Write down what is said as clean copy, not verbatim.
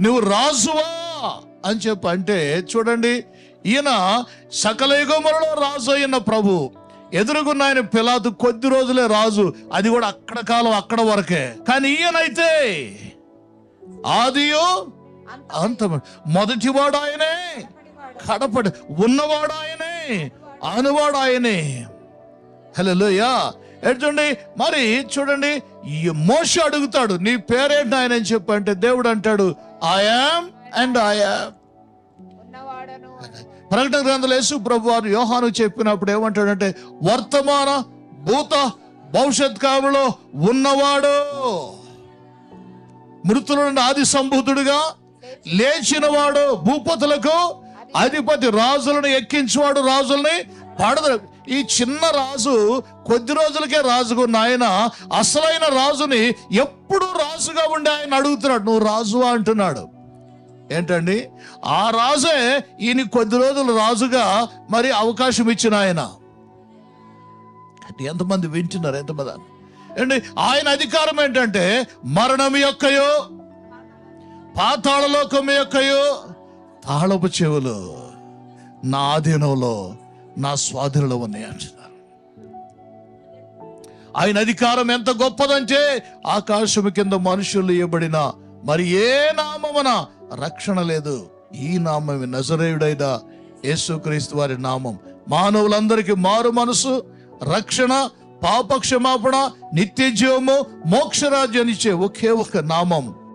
నువ్వు రాజువా అని చెప్పి అంటే చూడండి, ఈయన సకల యుగములలో రాజు అయిన ప్రభు, ఎదురుగున్న ఆయన పిలాతు కొద్ది రోజులే రాజు, అది కూడా అక్కడ కాలం అక్కడ వరకే. కానీ ఈయనైతే ఆదియో అంతము, మొదటివాడు ఆయనే, కడపడి ఉన్నవాడు ఆయనే, ఆనువాడు ఆయనే. హల్లెలూయా. చూడండి, మరి చూడండి, మోషే అడుగుతాడు నీ పేరేంటి ఆయన అని చెప్పి అంటే దేవుడు అంటాడు I am and I am. ప్రకటన గ్రంథంలో యేసు ప్రభు వారు యోహాను చెప్పినప్పుడు ఏమంటాడంటే వర్తమాన భూత భవిష్యత్ కాలంలో ఉన్నవాడు, మృతుల నుండి ఆది సంభూతుడుగా లేచినవాడు, భూపతులకు అధిపతి, రాజులను ఎక్కించేవాడు, రాజుల్ని పడద. ఈ చిన్న రాజు కొద్ది రోజులకే రాజుకున్న ఆయన అసలైన రాజుని ఎప్పుడు రాజుగా ఉండి ఆయన అడుగుతున్నాడు నువ్వు రాజువా అంటున్నాడు. ఏంటండి, ఆ రాజే ఈయన కొద్ది రోజులు రాజుగా మరి అవకాశం ఇచ్చిన ఆయన. ఎంతమంది వింటున్నారు? ఎంతమంది అండి? ఆయన అధికారం ఏంటంటే మరణం యొక్కయో పాతాళలోకం యొక్కయో తాళపు చెవులు నా ఆధీనంలో, నా స్వాధీనంలో ఉన్నాయి అంటున్నారు. ఆయన అధికారం ఎంత గొప్పదంటే ఆకాశము కింద మనుషులు ఇవ్వబడిన మరి ఏ నామమున రక్షణ లేదు, ఈ నామమే నజరేయుడైన యేసుక్రీస్తు వారి నామం. మానవులందరికీ మారు మనసు, రక్షణ, పాప క్షమాపణ, నిత్య జీవము, మోక్షరాజ్యాన్ని ఇచ్చే ఒకే ఒక నామం